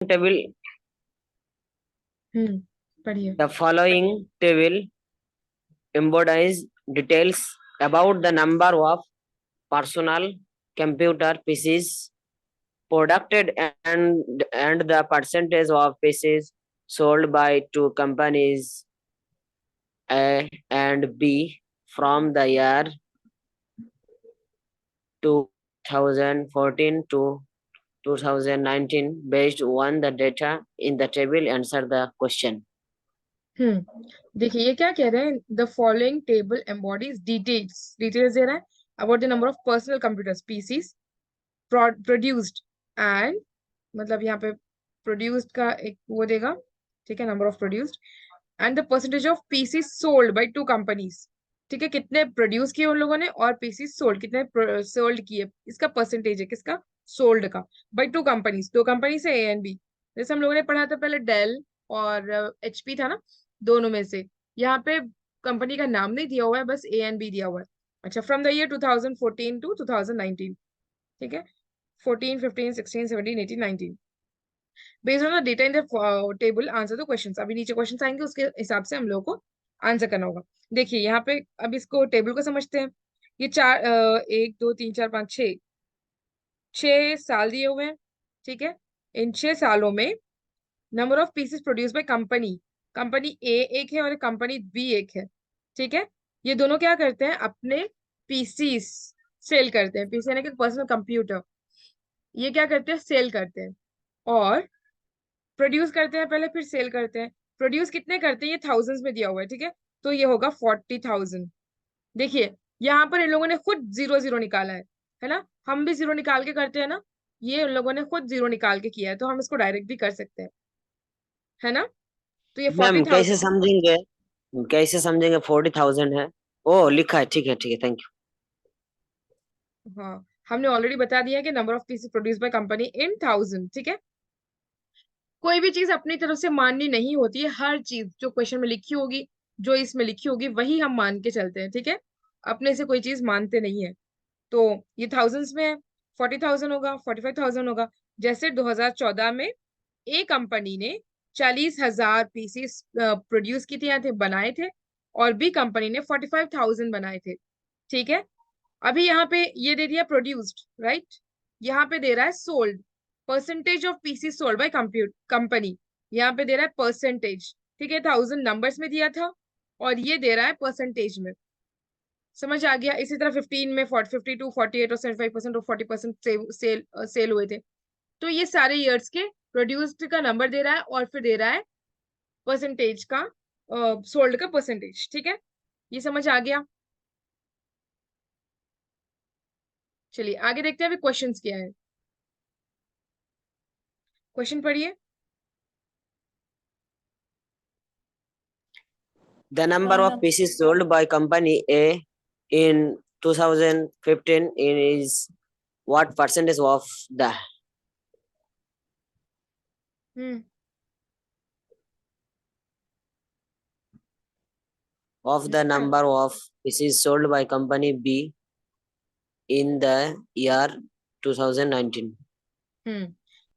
table पढ़िए। the following table embodies details about the number of personal computer PCs produced and the percentage of PCs sold by two companies A and B from the year 2014 to 2019 based on the data in the table. Answer the question. देखिए ये क्या कह रहे हैं, the following table embodies details दे रहा है about the number of personal computers PCs produced and, मतलब यहाँ पे प्रोड्यूस्ड का एक वो देगा, ठीक है, number of produced and the percentage of PC sold by two companies, ठीक है, कितने प्रोड्यूस किए उन लोगों ने और पीसी सोल्ड कितने सोल्ड किए, इसका परसेंटेज है किसका, सोल्ड का, बाय टू कंपनीज, दो कंपनी से ए एंड बी। जैसे हम लोगों ने पढ़ा था पहले डेल और एचपी था ना, दोनों में से। यहाँ पे कंपनी का नाम नहीं दिया हुआ है, बस ए एंड बी दिया हुआ है। अच्छा, फ्रॉम द ईयर 2014 टू 2019, ठीक है, 14, 15, 16, 17, 18, 19, based on the data in the table answer the questions. अभी नीचे क्वेश्चंस आएंगे, उसके हिसाब से हम लोग को आंसर करना होगा। देखिए यहाँ पे अब इसको टेबल को समझते हैं। ये चार 1 2 3 4 5 6 6 साल दिए हुए हैं, ठीक है। इन 6 सालों में number of pieces produce by company, company A एक है और कंपनी बी एक है, ठीक है। ये दोनों क्या करते हैं, अपने पीसीस सेल करते हैं, पीसी यानी कि पर्सनल कंप्यूटर, ये क्या करते हैं, सेल करते हैं और प्रोड्यूस करते हैं पहले, फिर सेल करते हैं। प्रोड्यूस कितने करते हैं, ये थाउजेंड्स में दिया हुआ है, ठीक है, तो ये होगा 40,000। देखिए यहाँ पर इन लोगों ने खुद जीरो जीरो निकाला है ना, हम भी जीरो निकाल के करते हैं ना, ये उन लोगों ने खुद जीरो निकाल के किया है, तो हम इसको डायरेक्ट भी कर सकते हैं, है ना। तो ये फोर्टी मैम कैसे थाउजेंड समझेंगे, कैसे समझेंगे 40,000 है? ओ लिखा है, ठीक है ठीक है, थैंक यू। हाँ, हमने ऑलरेडी बता दिया है कि number of pieces produce by company in thousand, ठीक है। कोई भी चीज अपनी तरफ से माननी नहीं होती है, हर चीज जो क्वेश्चन में लिखी होगी, जो इसमें लिखी होगी वही हम मान के चलते हैं, ठीक है। अपने से कोई चीज मानते नहीं है। तो ये थाउजेंड्स में है, 40,000 होगा, 45,000 होगा। जैसे 2014 में ए कंपनी ने 40,000 पीसीस प्रोड्यूस की थे, या थे बनाए थे, और बी कंपनी ने 45,000 बनाए थे, ठीक है। अभी यहाँ पे ये दे दिया प्रोड्यूस्ड, राइट, यहाँ पे दे रहा है sold, percentage of PC sold by company, यहाँ पे दे रहा है परसेंटेज, ठीक है, थाउजेंड नंबर्स में दिया था और ये दे रहा है परसेंटेज में। समझ आ गया। इसी तरह 15 में 52, 48 और 75% और 40% सेल हुए थे। तो ये सारे ईयर्स के प्रोड्यूस्ड का नंबर दे रहा है और फिर दे रहा है परसेंटेज का, सोल्ड का परसेंटेज, ठीक है। ये समझ आ गया। चलिए आगे देखते हैं अभी क्वेश्चंस क्या है। क्वेश्चन पढ़िए। The number of pieces sold by company A in 2015 is what percentage of the hmm number of pieces sold by company B in the year 2019? हम्म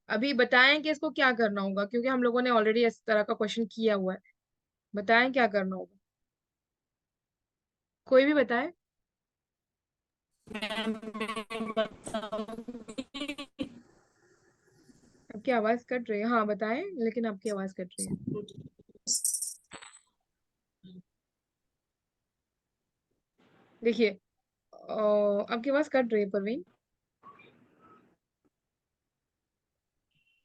अभी बताएं कि इसको क्या करना होगा, क्योंकि हम लोगों ने ऑलरेडी इस तरह का क्वेश्चन किया हुआ है। बताएं क्या करना होगा, कोई भी बताए। आपकी आवाज कट रही है, हाँ बताएं, लेकिन आपकी आवाज कट रही है। देखिए आपकी आवाज कट रही है परवीन,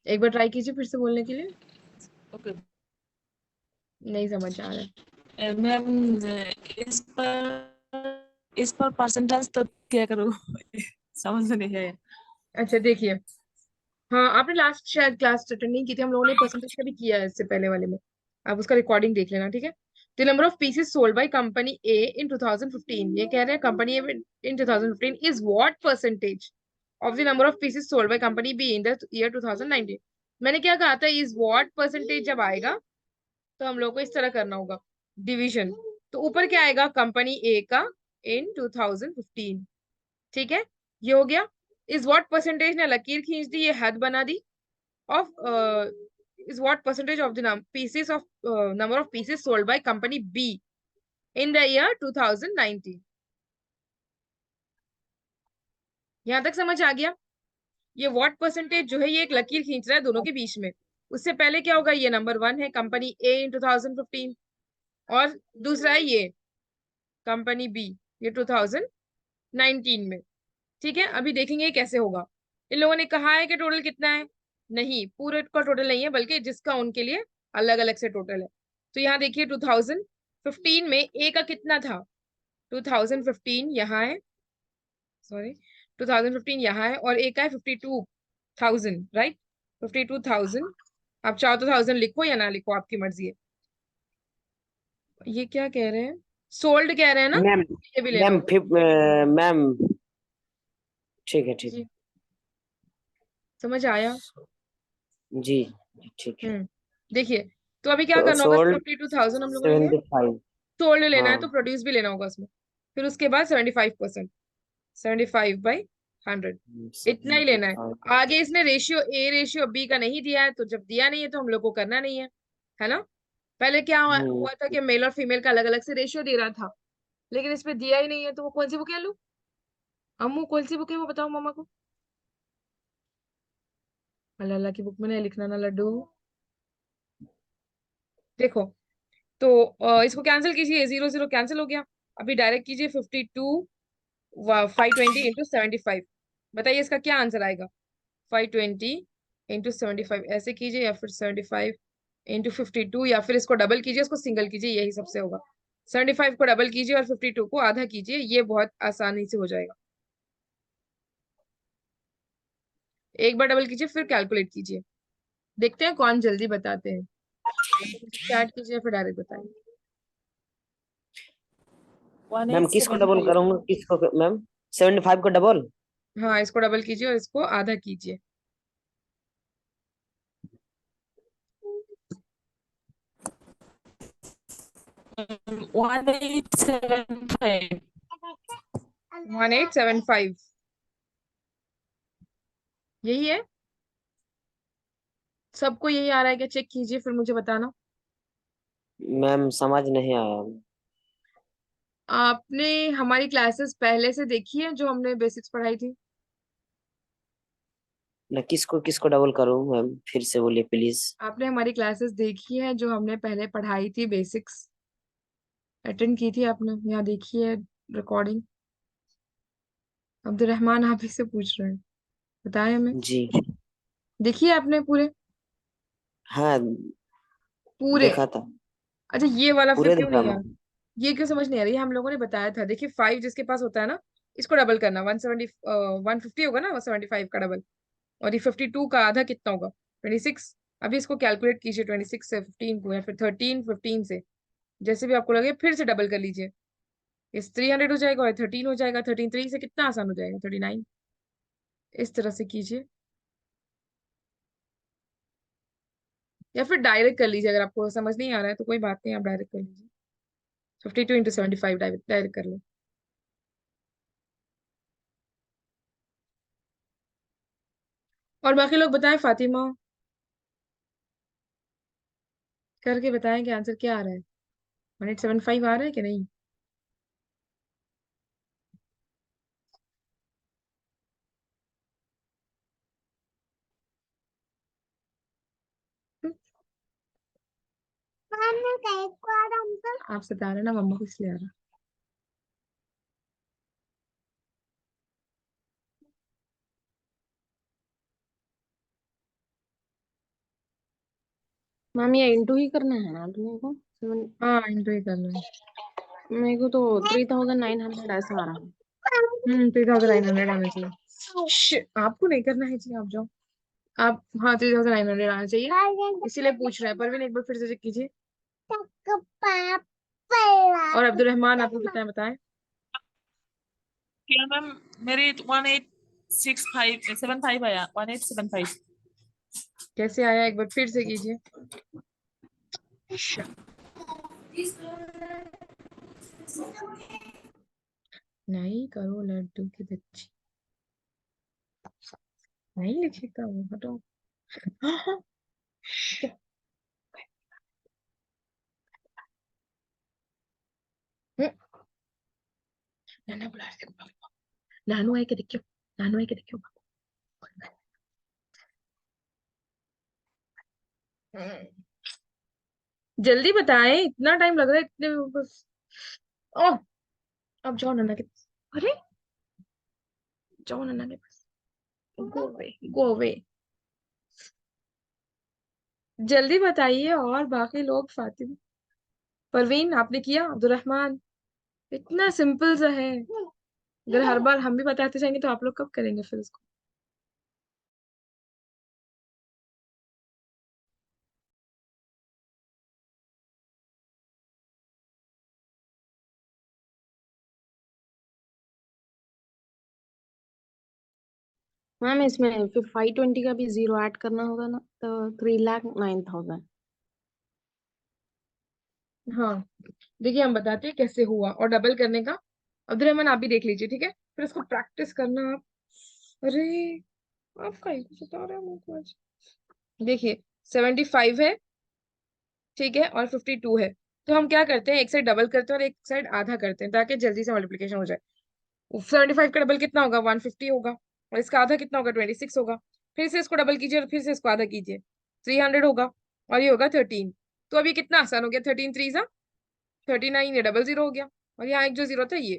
एक बार ट्राई कीजिए फिर से बोलने के लिए। ओके नहीं समझ आ रहा है। मैम, इस पर परसेंटेज तो क्या करूँ? समझ में नहीं आया। अच्छा देखिए, हाँ आपने लास्ट शायद क्लास अटेंड नहीं की थी, हम लोगों ने परसेंटेज का भी किया है इससे पहले वाले में, आप उसका रिकॉर्डिंग देख लेना, ठीक है। The number of pieces sold by company A in 2015, ये कह रहे हैं company A in 2015 is what percentage of the number of pieces sold by company B in the year 2019। मैंने क्या कहा था, इज व्हाट परसेंटेज जब आएगा तो हम लोग को इस तरह करना होगा, डिवीजन। तो ऊपर क्या आएगा, कंपनी ए का इन 2015, ठीक है, ये हो गया। इस व्हाट परसेंटेज ने लकीर खींच दी, ये हद बना दी, of is what percentage of the pieces of number of pieces sold by company B in the year 2019? यहां तक समझ आ गया? ये व्हाट परसेंटेज जो है ये एक लकीर खींच रहा है दोनों के बीच में। उससे पहले क्या होगा, ये नंबर 1 है कंपनी ए इन 2015 और दूसरा है ये कंपनी बी ये 2019 में। ठीक है, अभी देखेंगे ये कैसे होगा। इन लोगों ने कहा है कि टोटल कितना है, नहीं पूरे का टोटल नहीं है बल्कि जिसका उनके लिए अलग अलग से टोटल है। तो यहाँ देखिए 2015 में ए का कितना था, 2015 यहाँ है, सॉरी 2015 यहाँ है और ए का है 52,000, राइट 52,000। आप चाहो तो 1000 लिखो या ना लिखो, आपकी मर्जी है। ये क्या कह रहे हैं, सोल्ड कह रहे हैं ना, मैम ये भी लेना मैम होगा। मैम ठीक है ठीक जी समझ आया। जी ठीक है। देखिए तो अभी क्या तो करना होगा, सोल्ड 52,000 हम लोगों ने लिया, 75। सोल्ड लेना है हाँ तो प्रोड्यूस भी लेना होगा उसमें, फिर उसके बाद 75%, 75/100 इतना ही लेना है। 75। आगे इसने रेशियो ए रेशियो बी का नहीं दिया है, तो जब दिया नहीं है तो हम लोग को करना नहीं है ना। पहले क्या हुआ था कि मेल और फीमेल का अलग अलग से रेशियो दे रहा था, लेकिन इसमें दिया ही नहीं है, तो वो कौन सी बुक है लू, अम्मू कौन सी बुक है वो बताओ मामा को। अल्लाह अल्लाह की बुक में नहीं लिखना ना लड्डू। देखो तो इसको कैंसिल कीजिए, 0 0 कैंसिल हो गया। अभी डायरेक्ट कीजिए 520 बताइए इसका क्या आंसर आएगा। 520 × 75 ऐसे कीजिए, या फिर 75 × 52, या फिर इसको डबल कीजिए, इसको सिंगल कीजिए, यही सबसे होगा। 75 को डबल कीजिए और 52 को आधा कीजिए, ये बहुत आसानी से हो जाएगा। एक बार डबल कीजिए फिर कैलकुलेट कीजिए, देखते हैं कौन जल्दी बताते हैं। चैट कीजिए फिर डायरेक्ट बताइए। मैम किसको डबल 1875 करूंगा, किसको मैम? 75 को डबल? हाँ इसको डबल कीजिए और इसको आधा कीजिए। 1875 1875 यही है, सबको यही आ रहा है क्या? चेक कीजिए फिर मुझे बताना। मैम समझ नहीं आया। आपने हमारी क्लासेस पहले से देखी है जो हमने बेसिक्स पढ़ाई थी? ना किसको किसको डबल करूं मैम, फिर से बोलिए प्लीज। आपने हमारी क्लासेस देखी है जो हमने पहले पढ़ाई थी, बेसिक्स अटेंड की थी आपने, यहाँ देखी है रिकॉर्डिंग। अब्दुलरहमान आप ही से पूछ रहे हैं, बताएं हमें। जी देखिए आपने पूरे हाँ पूरे। देखा था, अच्छा ये वाला फिर पूरे क्यों देखा नहीं यार, मैम। ये क्यों समझ नहीं आ रही है? हम लोगों ने बताया था, देखिए 5 जिसके पास होता है ना, इसको डबल करना, 150 होगा ना, 175 का डबल। और ये 52 का आधा कितना होगा, 26। अभी इसको कैलकुलेट कीजिए 26 से 15 को, या फिर 13 15 से, जैसे भी आपको लगे, फिर से डबल कर लीजिए। इस 300 हो जाएगा और 13 हो जाएगा, 13 3 से कितना आसान हो जाएगा, 39। इस तरह से कीजिए, या फिर डायरेक्ट कर लीजिए। अगर आपको समझ नहीं आ रहा है तो कोई बात नहीं, आप डायरेक्ट कर लीजिए, 52 × 75 डायरेक्ट कर लो। और बाकी लोग बताएं, फातिमा करके बताएं कि आंसर क्या आ रहा है, 1875 आ रहा है कि नहीं। आप बता रहे ना मम्मा को इसलिए आ रहा। मैम ये इंटू ही करना है ना तुम्हें को हाँ इंटू ही करना है। मेरे को तो 3900 ऐसा आ रहा है। 3900 आना चाहिए। आपको नहीं करना है जी, आप जाओ। आप हाँ 3900 आना चाहिए, इसीलिए पूछ रहे हैं। परवीन एक बार फिर से चेक कीजिए। और अब्दुल रहमान आपको कितना है बताएं। क्या मैम, मेरी 1865 आया, 1875। कैसे आया एक बार फिर से कीजिए। नहीं करो लड्डू की बच्ची, नहीं लिखेगा वो, हटो। नाना बुला रहे थे, नानू आए के देखियो, नानू आए के देखियो। जल्दी बताएं, इतना टाइम लग रहा है इतने में बस। ओह, अब जाओ नाना के पास। अरे जाओ नाना के पास, गो अवे, गो अवे। जल्दी बताइए। और बाकी लोग, फातिमा, परवीन आपने किया, अब्दुलरहमान, इतना सिंपल सा है। अगर हर बार हम भी बताते जाएंगे तो आप लोग कब करेंगे फिर इसको? मैम इसमें फिर 520 का भी जीरो ऐड करना होगा ना, तो 3,09,000। हाँ, देखिए हम बताते हैं कैसे हुआ और डबल करने का। अब्दुलरहमान आप भी देख लीजिए, ठीक है, फिर इसको प्रैक्टिस करना आप। अरे आप कहीं को बता रहे हो मुझको आज। देखिए 75 है, ठीक है, और 52 है। तो हम क्या करते हैं, एक साइड डबल करते हैं और एक साइड आधा करते हैं ताकि जल्दी से मल्टीप्लिकेशन हो जाए। 75 का डबल कितना होगा, 150 होगा, और इसका आधा कितना होगा, 26 होगा। फिर से इसको डबल कीजिए और फिर से इसको आधा कीजिए, 300 होगा, और ये होगा 13। तो अब ये कितना आसान हो गया, 13 3 सा 39, ये डबल जीरो हो गया, और यहाँ एक जो जीरो था ये,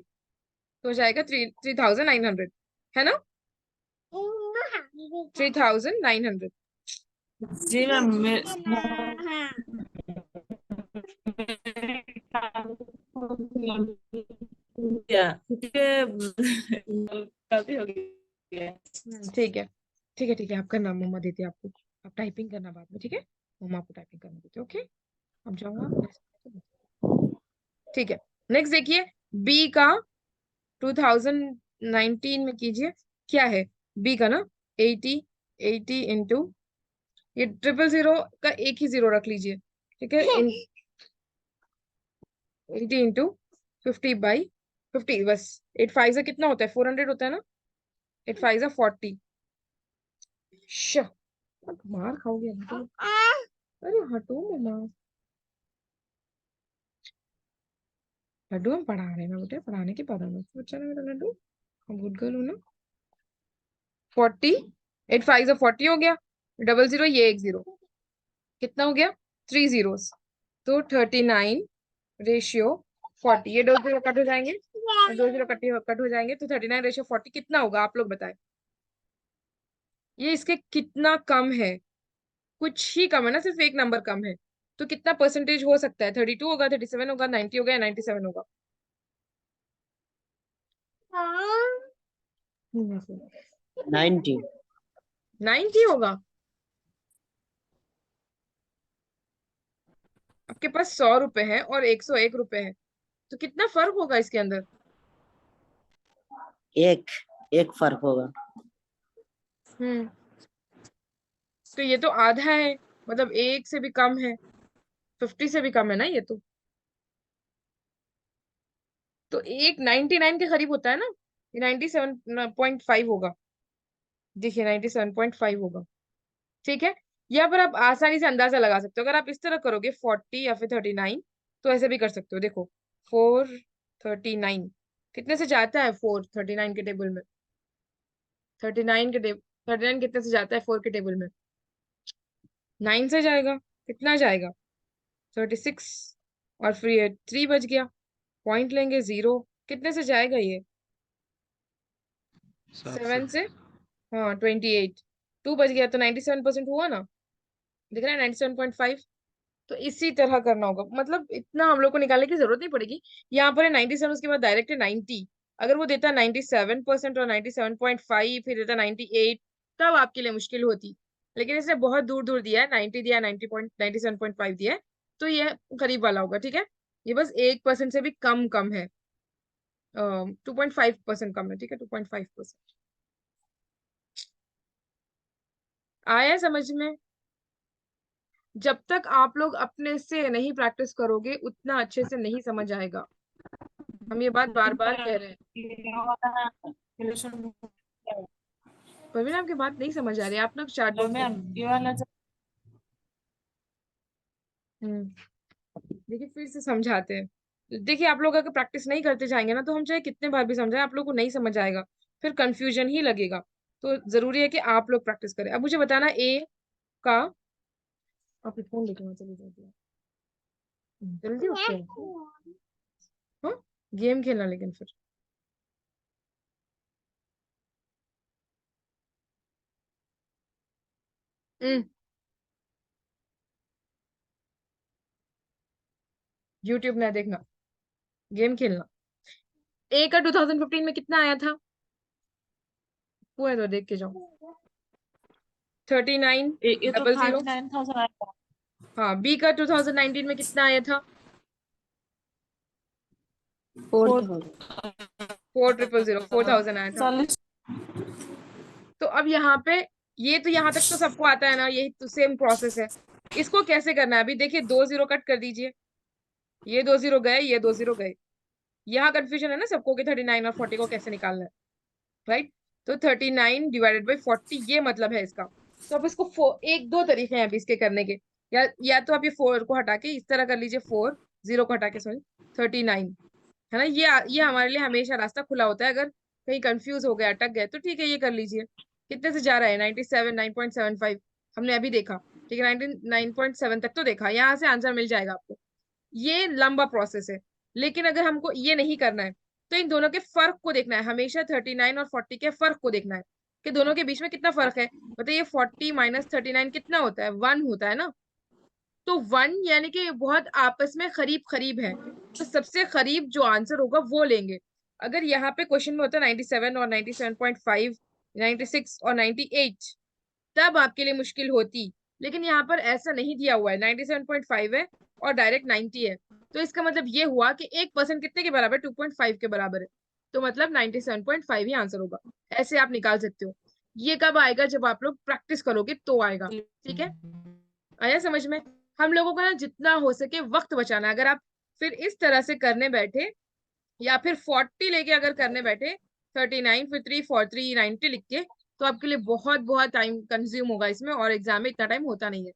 तो हो जाएगा 3900, है ना, 3900। जी मैम, गलती हो गई है। ठीक है, ठीक है, ठीक है, आपका नाम मम्मा देती है आपको, आप टाइपिंग करना बाद में, ठीक है, मम्मा आपको टाइपिंग करना देती है, ओके। अब जाऊंगा, ठीक है। नेक्स्ट देखिए, बी का 2019 में कीजिए, क्या है बी का ना, 80, 80 इंटू, ये 000 का एक ही जीरो रख लीजिए, ठीक है, 80 इंटू 50/50, बस 8 5 से कितना होता है, 400 होता है ना, 8 5 से 40। अब मार खाओगे, हटो, अरे हटो मम्मा, लड्डू हम पढ़ा रहे हैं ना बेटे, पढ़ाने के बाद में बच्चा ना मेरा लड्डू, हम गुड गर्ल हूँ ना। 40, 8 5 से 40 हो गया, डबल जीरो, ये एक जीरो, कितना हो गया, 3 जीरोस, तो 39 रेशियो 40, ये दो जीरो कट हो जाएंगे, दो जीरो कट हो जाएंगे, तो 39 रेशियो 40 कितना होगा, आप लोग बताएं। ये इसके कितना कम है, कुछ ही कम है ना, सिर्फ एक नंबर कम है, तो कितना परसेंटेज हो सकता है, 32 होगा, 37 होगा, 90 होगा, या 97 होगा। 90। 90 होगा। आपके पास 100 रुपए है और 101 रुपए है, तो कितना फर्क होगा इसके अंदर। एक एक फर्क होगा। हम्म, तो ये तो आधा है, मतलब एक से भी कम है, 50 से भी कम है ना ये तो एक 99 के करीब होता है ना, ये 97.5 होगा, देखिए 97.5 होगा, ठीक है। यहाँ पर आप आसानी से अंदाजा लगा सकते हो, अगर आप इस तरह करोगे 40 या फिर 39, तो ऐसे भी कर सकते हो, देखो 439 कितने से जाता है, 439 के टेबल में, 39 के टेबल, 39 कितने से जाता है 4 के टेबल में, 9 से जाएगा, कितना जाएगा, 36, और फिर ये 3 बच गया, पॉइंट लेंगे 0, कितने से जाएगा ये, 7 से, हाँ 28, 2 बच गया, तो 97% हुआ ना, दिख रहा है 97.5। तो इसी तरह करना होगा, मतलब इतना हम लोग को निकालने की जरूरत नहीं पड़ेगी। यहाँ पर है 97, उसके बाद डायरेक्ट है 90, अगर वो देता 97% और 97.5 फिर देता 98, तब आपके लिए मुश्किल होती, लेकिन इसने बहुत दूर दूर दिया है, 90 दिया है, 97.5 दिया है, तो ये करीब वाला होगा, ठीक है। ये बस 1% से भी कम कम है, 2.5% कम है, ठीक है, 2.5%। आया समझ में। जब तक आप लोग अपने से नहीं प्रैक्टिस करोगे उतना अच्छे से नहीं समझ आएगा, हम ये बात बार बार कह रहे हैं। परवीन आपकी बात नहीं समझ आ रही, आप लोग चार्ट तो बॉक्स मैम ये वाला जो देखिए फिर से समझाते हैं। देखिए आप लोग अगर प्रैक्टिस नहीं करते जाएंगे ना, तो हम चाहे कितने बार भी समझाएं, आप लोग को नहीं समझ आएगा, फिर कंफ्यूजन ही लगेगा। तो जरूरी है कि आप लोग प्रैक्टिस करें। अब मुझे बताना ए का, आप फोन लेके वहां चले जाते हैं जल्दी उठते हैं। हाँ, गेम खेलना लेकिन फिर यूट्यूब ना देखना, गेम खेलना। ए का 2015 में कितना आया था, वो है तो देख के जाओ। 39 ये तो डबल जीरो। 39,000 आया। हाँ, बी का 2019 में कितना आया था, 4000। 4000, 4000 आया था। 40। तो अब यहाँ पे ये तो यहाँ तक तो सबको आता है ना, यही तो सेम प्रोसेस है। इसको कैसे करना है, अभी देखिए 2 0 कट कर दीजिए, ये 2 0 गए, ये 2 0 गए। यहाँ कंफ्यूजन है ना सबको कि 39 और 40 को कैसे निकालना है, राइट। तो 39 डिवाइडेड बाई 40, ये मतलब है इसका। तो अब इसको एक दो तरीके हैं अभी इसके करने के। या तो आप ये 4 को हटा के इस तरह कर लीजिए, 4 0 को हटा के, सॉरी 39, है ना। ये हमारे लिए हमेशा रास्ता खुला होता है, अगर कहीं कंफ्यूज हो गए, अटक गए, तो ठीक है ये कर लीजिए। कितने से जा रहा है, 97, 9.75 हमने अभी देखा, ठीक है 99.7 तक तो देखा, यहाँ से आंसर मिल जाएगा आपको। ये लंबा प्रोसेस है, लेकिन अगर हमको ये नहीं करना है, तो इन दोनों के फर्क को देखना है, हमेशा 39 और 40 के फर्क को देखना है कि दोनों के बीच में कितना फर्क है। बताइए 40 माइनस 39 कितना होता है, 1 होता है ना। तो 1 यानी कि बहुत आपस में करीब करीब है, तो सबसे करीब जो आंसर होगा वो लेंगे। अगर यहाँ पे क्वेश्चन में होता 97 और 97.5, 96 और 98, तब आपके लिए मुश्किल होती। लेकिन यहाँ पर ऐसा नहीं दिया हुआ है, 97.5 है और डायरेक्ट 90 है। तो इसका मतलब ये हुआ कि 1% कितने के बराबर, 2.5 के बराबर है। तो मतलब 97.5 ही आंसर होगा। ऐसे आप निकाल सकते हो। ये कब आएगा, जब आप लोग प्रैक्टिस करोगे तो आएगा। ठीक है, आया समझ में। हम लोगों को ना जितना हो सके वक्त बचाना है। अगर आप फिर इस तरह से करने बैठे, या फिर 40 लेके अगर करने बैठे, 39 फिर 3 4 3 90 लिख के, तो आपके लिए बहुत बहुत टाइम कंज्यूम होगा इसमें, और एग्जाम में इतना टाइम होता नहीं है।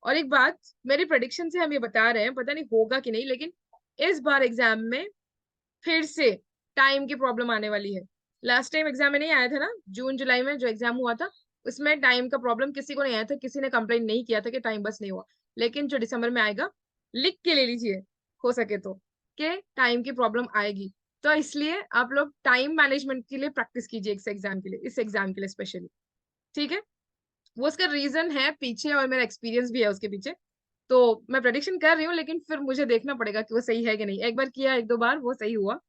और एक बात, मेरी प्रेडिक्शन से हम ये बता रहे हैं, पता नहीं होगा कि नहीं, लेकिन इस बार एग्जाम में फिर से टाइम की प्रॉब्लम आने वाली है। लास्ट टाइम एग्जाम में नहीं आया था ना, जून जुलाई में जो एग्जाम हुआ था, उसमें टाइम का प्रॉब्लम किसी को नहीं आया था, किसी ने कंप्लेन नहीं किया था कि टाइम बस नहीं हुआ। लेकिन जो दिसंबर में आएगा, लिख के ले लीजिए हो सके तो, कि टाइम की प्रॉब्लम आएगी। तो इसलिए आप लोग टाइम मैनेजमेंट के लिए प्रैक्टिस कीजिए इस एग्जाम के लिए, इस एग्जाम के लिए स्पेशली। ठीक है, वो उसका रीजन है पीछे, और मेरा एक्सपीरियंस भी है उसके पीछे। तो मैं प्रेडिक्शन कर रही हूँ, लेकिन फिर मुझे देखना पड़ेगा कि वो सही है कि नहीं। एक बार किया, एक दो बार वो सही हुआ,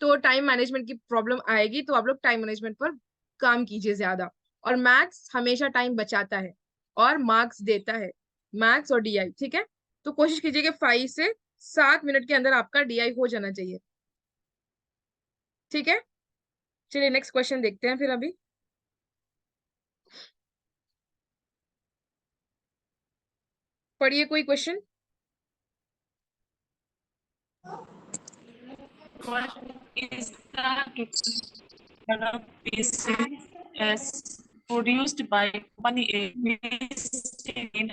तो टाइम मैनेजमेंट की प्रॉब्लम आएगी, तो आप लोग टाइम मैनेजमेंट पर काम कीजिए ज्यादा। और मैथ्स हमेशा टाइम बचाता है और मार्क्स देता है, मैथ्स और डीआई। ठीक है, तो कोशिश कीजिए कि 5 से 7 मिनट के अंदर आपका डीआई हो जाना चाहिए। ठीक है, चलिए नेक्स्ट क्वेश्चन देखते हैं फिर अभी। पढ़िए कोई question. What is the total piece as produced by company A, which in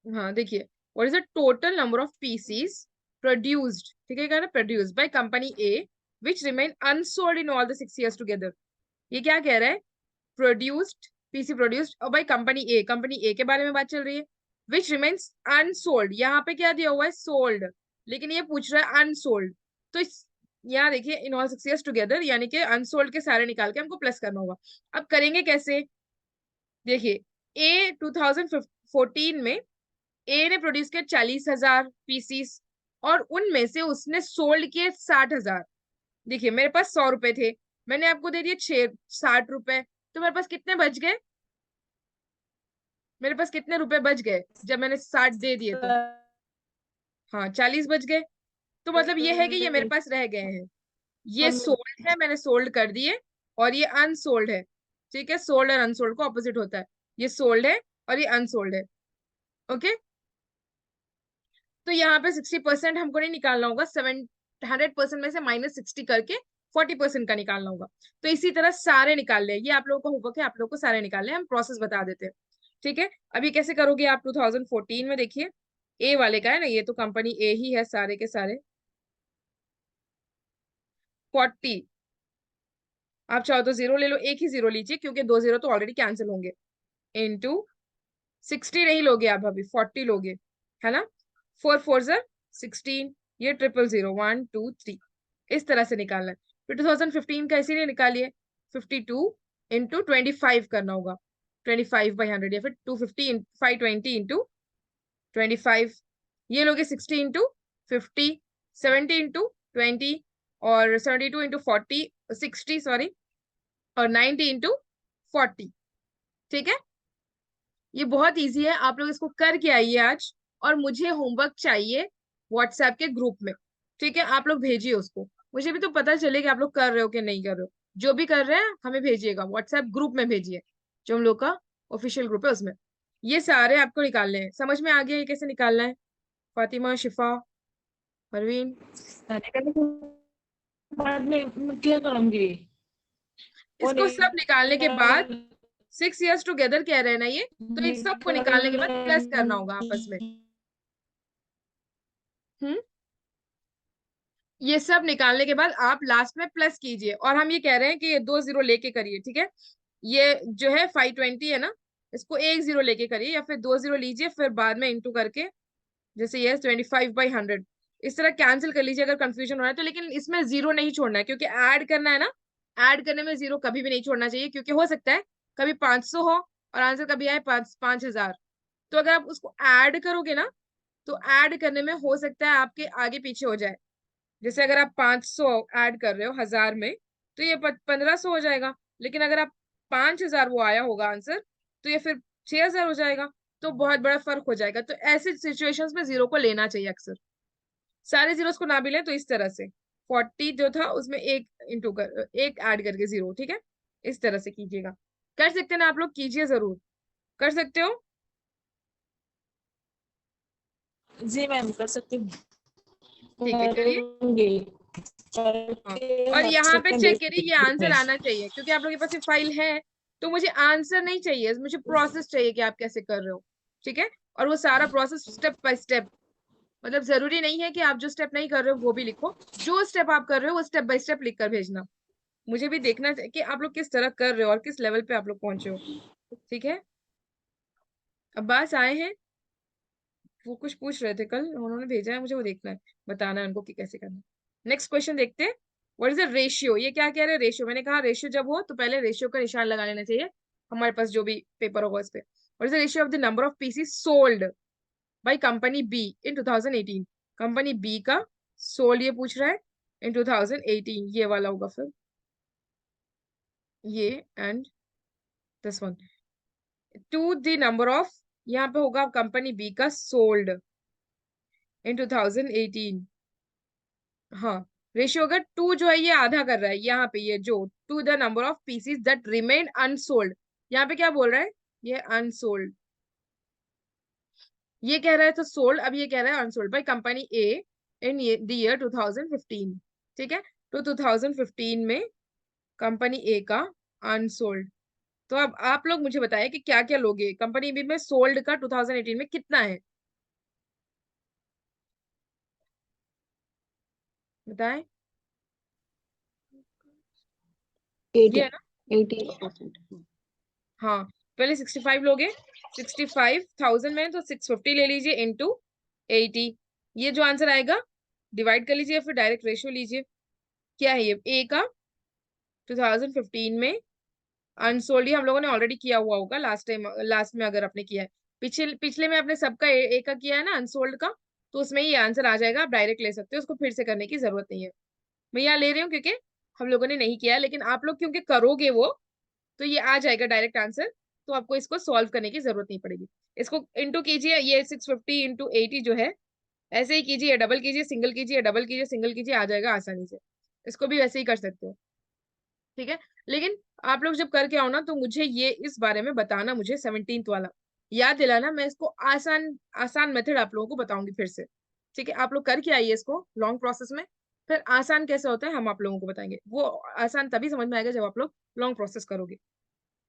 हाँ देखिए, what is the total number of pieces produced, ठीक है, कहना produced by company A which remain unsold in all the 6 years together. ये क्या कह रहा है, प्रोड्यूस्ड, पीसी प्रोड्यूस्ड और by company A, company A के बारे में बात चल रही है। विच रिमेन्स अनसोल्ड, यहाँ पे क्या दिया हुआ है, सोल्ड, लेकिन ये पूछ रहा है अनसोल्ड। तो यहाँ देखिए इन ऑल 6 years टुगेदर, यानी कि अनसोल्ड के सारे निकाल के हमको प्लस करना होगा। अब करेंगे कैसे, देखिए ए 2014 में ए ने प्रोड्यूस किया 40,000 पीसीस, और उनमें से उसने सोल्ड किए 60,000। देखिए मेरे पास 100 रुपए थे, मैंने आपको दे दिए 60 रुपए, तो मेरे पास कितने बच गए, मेरे पास कितने रुपए बच गए जब मैंने 60 दे दिए तो, हाँ 40 बच गए। तो मतलब ये है कि ये मेरे पास रह गए हैं, ये सोल्ड है, मैंने सोल्ड कर दिए, और ये अनसोल्ड है। ठीक है, सोल्ड और अनसोल्ड को ऑपोजिट होता है, ये सोल्ड है और ये अनसोल्ड है। ओके, तो यहाँ पे 60% हमको नहीं निकालना होगा, 100% में से -60 करके 40% का निकालना होगा। तो इसी तरह सारे निकाल ले, ये आप लोगों को होगा कि आप लोगों को सारे निकालने हैं, हम प्रोसेस बता देते हैं। ठीक है, अब ये कैसे करोगे आप 2014 में देखिए, ए वाले का है ना, ये तो कंपनी ए ही है सारे के सारे। 40, आप चाहो तो 0 ले लो, एक ही 0 लीजिए क्योंकि 2 0 तो ऑलरेडी कैंसिल होंगे, इंटू 60 नहीं लोगे आप, अभी 40 लोगे, है ना। 4 4 16, ये 0 0 0 1 2 3, इस तरह से निकालना है। फिर 2015 का इसीलिए निकालिए, 52 इंटू 25 करना होगा, 25/100, या फिर 250 520 इंटू 25, ये लोगे 60 इंटू 50, 70 इंटू 20, और 72 इंटू 40 60 सॉरी, और 90 इंटू 40। ठीक है, ये बहुत इजी है, आप लोग इसको करके आइए आज, और मुझे होमवर्क चाहिए व्हाट्सएप के ग्रुप में। ठीक है, आप लोग भेजिए उसको, मुझे भी तो पता चले कि आप लोग कर रहे हो कि नहीं कर रहे हो। जो भी कर रहे हैं हमें भेजिएगा, व्हाट्सएप ग्रुप में भेजिए, जो हम लोग का ऑफिशियल ग्रुप है उसमें। ये सारे आपको निकालने हैं, समझ में आ गया ये कैसे निकालना है? फातिमा, शिफा, परवीन, निकलने के बाद में मैं क्या करूंगी? वो इसको सब निकालने के बाद निकल 6 years टुगेदर कह रहे हैं ना ये, तो इन सबको निकालने के बाद प्लस करना होगा आपस में। ये सब निकालने के बाद आप लास्ट में प्लस कीजिए, और हम ये कह रहे हैं कि ये 2 0 लेके करिए। ठीक है, ये जो है 520 है ना, इसको 1 0 लेके करिए, या फिर 2 0 लीजिए फिर बाद में इंटू करके, जैसे ये 25/100, इस तरह कैंसिल कर लीजिए अगर कंफ्यूजन हो रहा है तो। लेकिन इसमें 0 नहीं छोड़ना है, क्योंकि ऐड करना है ना, ऐड करने में 0 कभी भी नहीं छोड़ना चाहिए, क्योंकि हो सकता है कभी 500 हो और आंसर कभी आए 5000। तो अगर आप उसको ऐड करोगे ना, तो ऐड करने में हो सकता है आपके आगे पीछे हो जाए। जैसे अगर आप 500 ऐड कर रहे हो 1000 में, तो ये 1500 हो जाएगा। लेकिन अगर आप 5000 वो आया होगा आंसर, तो ये फिर 6000 हो जाएगा, तो बहुत बड़ा फर्क हो जाएगा। तो ऐसे सिचुएशंस में 0 को लेना चाहिए अक्सर, सारे जीरोस को ना भी लें तो इस तरह से 40 जो था उसमें एक ऐड करके 0। ठीक है, इस तरह से कीजिएगा, कर सकते हैं ना आप लोग, कीजिए, जरूर कर सकते हो। जी मैम, कर सकती हूँ। ठीक है, करिए। करूंगी। हाँ, करके और यहाँ व्हाट्सएप पे में चेक भेज करिए, ये दूंगी आंसर मैं। आना चाहिए, क्योंकि आप लोगों के पास ये फाइल है, तो मुझे आंसर नहीं चाहिए, मुझे प्रोसेस चाहिए कि आप कैसे कर रहे हो। ठीक है, और वो सारा प्रोसेस स्टेप बाय स्टेप, मतलब जरूरी नहीं है कि आप जो स्टेप नहीं कर रहे हो वो भी लिखो, जो स्टेप आप कर रहे हो वो स्टेप बाय स्टेप लिख कर भेजना। मुझे भी देखना चाहिए कि आप लोग किस तरह कर रहे हो और किस लेवल पे आप लोग पहुंचे हो। ठीक है, अब्बास आए हैं, वो कुछ पूछ रहे थे कल, उन्होंने भेजा है मुझे, वो देखना है, बताना है उनको कि कैसे करना है। नेक्स्ट क्वेश्चन देखते हैं, व्हाट इज द रेशियो। ये क्या कह रहे हैं? रेशियो, मैंने कहा रेशियो जब हो तो पहले रेशियो का निशान लगा लेना चाहिए हमारे पास जो भी पेपर होगा इस पे। What is the ratio of the number of pieces sold by company B in 2018। Company B का सोल्ड ये पूछ रहा है इन 2018, ये वाला होगा फिर ये, and this one, to the number of, यहाँ पे होगा कंपनी बी का सोल्ड इन 2018। हाँ, रेशियो अगर 2 जो है ये आधा कर रहा है, यहाँ पे ये जो to the number of pieces that remain unsold, यहाँ पे क्या बोल रहा है? ये अनसोल्ड, ये कह रहा है तो सोल्ड, अब ये कह रहा है unsold bye company A in the year 2015। ठीक है, तो 2015 में कंपनी ए का अनसोल्ड। तो अब आप लोग मुझे बताएं कि क्या क्या लोगे, कंपनी बी में सोल्ड का 2018 में कितना है, बताएं। ये है ना, 80%। हाँ, पहले 65 लोगे, 65,000 में तो 650 ले लीजिए इंटू 80, ये जो आंसर आएगा डिवाइड कर लीजिए, या फिर डायरेक्ट रेशियो लीजिए। क्या है ये? ए का 2015 में अनसोल्ड, हम लोगों ने ऑलरेडी किया हुआ होगा लास्ट टाइम, लास्ट में अगर आपने किया है, पिछले पिछले में आपने सबका ए का किया है ना अनसोल्ड का, तो उसमें ये आंसर आ जाएगा, आप डायरेक्ट ले सकते हो, उसको फिर से करने की जरूरत नहीं है। मैं यहाँ ले रही हूँ क्योंकि हम लोगों ने नहीं किया है, लेकिन आप लोग क्योंकि करोगे वो, तो ये आ जाएगा डायरेक्ट आंसर, तो आपको इसको सॉल्व करने की जरूरत नहीं पड़ेगी। इसको इंटू कीजिए, ये 650 इंटू 80 जो है, ऐसे ही कीजिए, डबल कीजिए, सिंगल कीजिए, डबल कीजिए, सिंगल कीजिए, आ जाएगा आसानी से। इसको भी वैसे ही कर सकते हो। ठीक है, लेकिन आप लोग जब करके आओ ना, तो मुझे ये इस बारे में बताना, मुझे 17th वाला याद दिलाना, मैं इसको आसान आसान मेथड आप लोगों को बताऊंगी फिर से। ठीक है, आप लोग करके आइए इसको लॉन्ग प्रोसेस में, फिर आसान कैसे होता है हम आप लोगों को बताएंगे। वो आसान तभी समझ में आएगा जब आप लोग लॉन्ग प्रोसेस करोगे।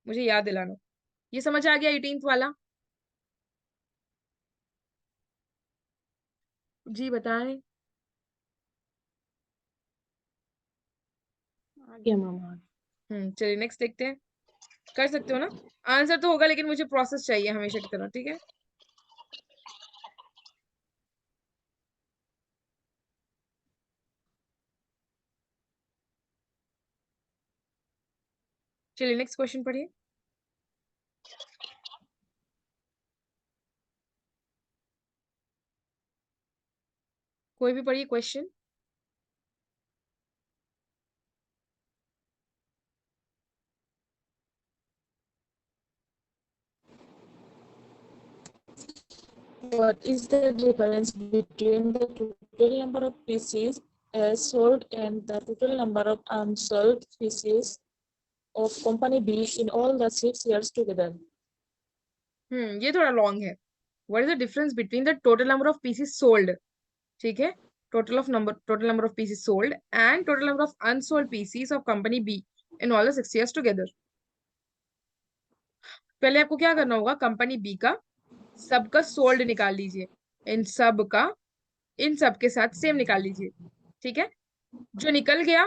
मुझे याद दिलाना। ये समझ आ गया 18th वाला? जी बताएं। आ गया मैम आ चलिए नेक्स्ट देखते हैं। कर सकते हो ना? आंसर तो होगा लेकिन मुझे प्रोसेस चाहिए हमेशा की तरह, ठीक है? चलिए नेक्स्ट क्वेश्चन पढ़िए। कोई भी पढ़िए question. What is the difference between the total number of pieces sold and the total number of unsold pieces of company B in all the 6 years together? ये थोड़ा लॉन्ग है। What is the difference between the total number of pieces sold, ठीक है, total number of pieces sold and total number of unsold pieces of company B in all the 6 years together. पहले आपको क्या करना होगा, company B का सबका sold निकाल लीजिए। इन सब का इन सब के साथ सेम निकाल लीजिए, ठीक है? जो निकल गया,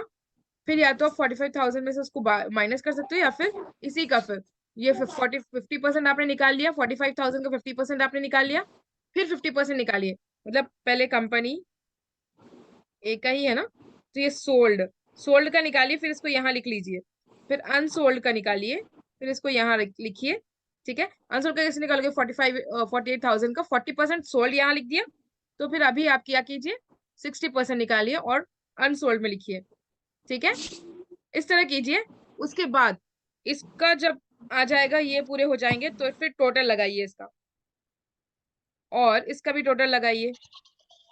फिर या तो आप 45,000 में से उसको माइनस कर सकते हो, या फिर इसी का फिर ये 50% आपने निकाल लिया, 45,000 का 50% आपने निकाल लिया, फिर 50% निकालिए। मतलब पहले कंपनी ए का ही है ना, तो ये सोल्ड, सोल्ड का निकालिए, फिर इसको यहाँ लिख लीजिए। फिर अनसोल्ड का निकालिए, फिर इसको यहाँ लिखिए, ठीक है? अनसोल्ड का कैसे निकालोगे? 48,000 का 40% सोल्ड यहाँ लिख दिया। तो फिर अभी आप क्या कीजिए, 60% निकालिए और अनसोल्ड में लिखिए, ठीक है? इस तरह कीजिए। उसके बाद इसका जब आ जाएगा, ये पूरे हो जाएंगे, तो फिर टोटल लगाइए इसका, और इसका भी टोटल लगाइए।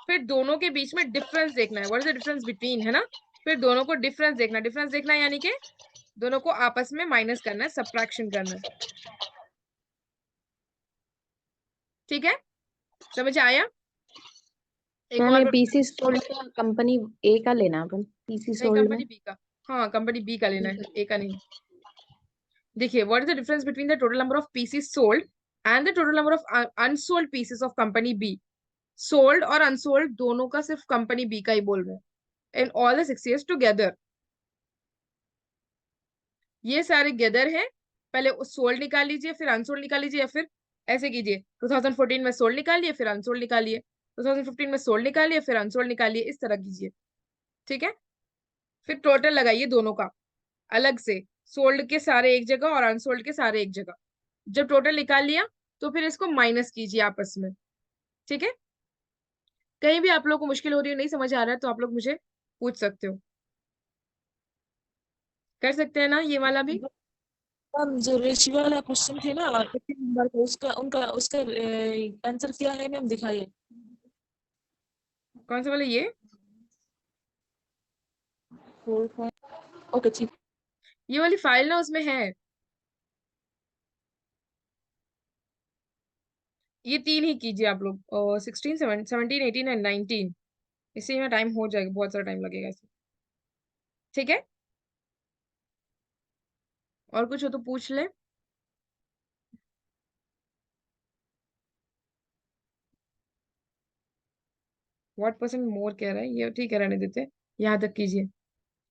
फिर दोनों के बीच में डिफरेंस देखना है, what is the difference between, है ना? फिर दोनों को डिफरेंस देखना है, यानी कि दोनों को आपस में माइनस करना है, सब्ट्रैक्शन करना है, ठीक है? समझ आया? एक मैम और ये पीसी सोल्ड का कंपनी ए का लेना है अपन पीसी नहीं, सोल्ड में। कंपनी बी का। हाँ, कंपनी बी का लेना है, ए का नहीं। देखिए, what is the difference between the total number of pieces sold and the total number of unsold pieces of company B. Sold और अनसोल्ड दोनों का सिर्फ कंपनी बी का ही बोल रहे हैं, इन ऑल द 6 years टुगेदर। ये सारे गेदर है। पहले सोल्ड निकाल लीजिए, फिर अनसोल्ड निकाल लीजिए, या फिर ऐसे कीजिए, 2014 में सोल्ड निकालिए, फिर अनसोल्ड निकालिए, 2015 में सोल्ड निकालिए, फिर अनसोल्ड निकालिए, इस तरह कीजिए, ठीक है? फिर टोटल लगाइए दोनों का अलग से, सोल्ड के सारे एक जगह और अनसोल्ड के सारे एक जगह। जब टोटल निकाल लिया, तो फिर इसको माइनस कीजिए आपस में, ठीक है? कहीं भी आप लोग को मुश्किल हो रही है, नहीं समझ आ रहा है, तो आप लोग मुझे पूछ सकते हो। कर सकते हैं ना ये वाला भी? मैम जो रेशियो वाला क्वेश्चन थे ना 18 नंबर का, उसका आंसर क्या है मैम, दिखाइए। कौन सा वाला? ये 4 ओके ठीक। ये वाली फाइल ना उसमें है। ये तीन ही कीजिए आप लोग, 16, 17, 18 एंड 19। इसी में टाइम हो जाएगा, बहुत सारा टाइम लगेगा इसमें, ठीक है? और कुछ हो तो पूछ ले। व्हाट परसेंट मोर कह रहा है ये, ठीक है, रहने देते हैं। यहाँ तक कीजिए,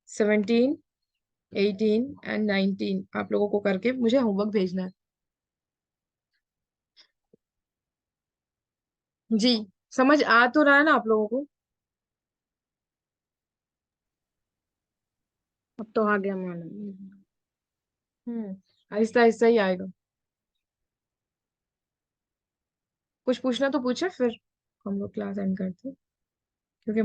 17, 18 एंड 19 आप लोगों को करके मुझे होमवर्क भेजना है। जी, समझ आ तो रहा है ना आप लोगों को? अब तो आ गया मैडम। आहिस्ता आहिस्ता ही आएगा। कुछ पूछना तो पूछे, फिर हम लोग क्लास एंड करते हैं, क्योंकि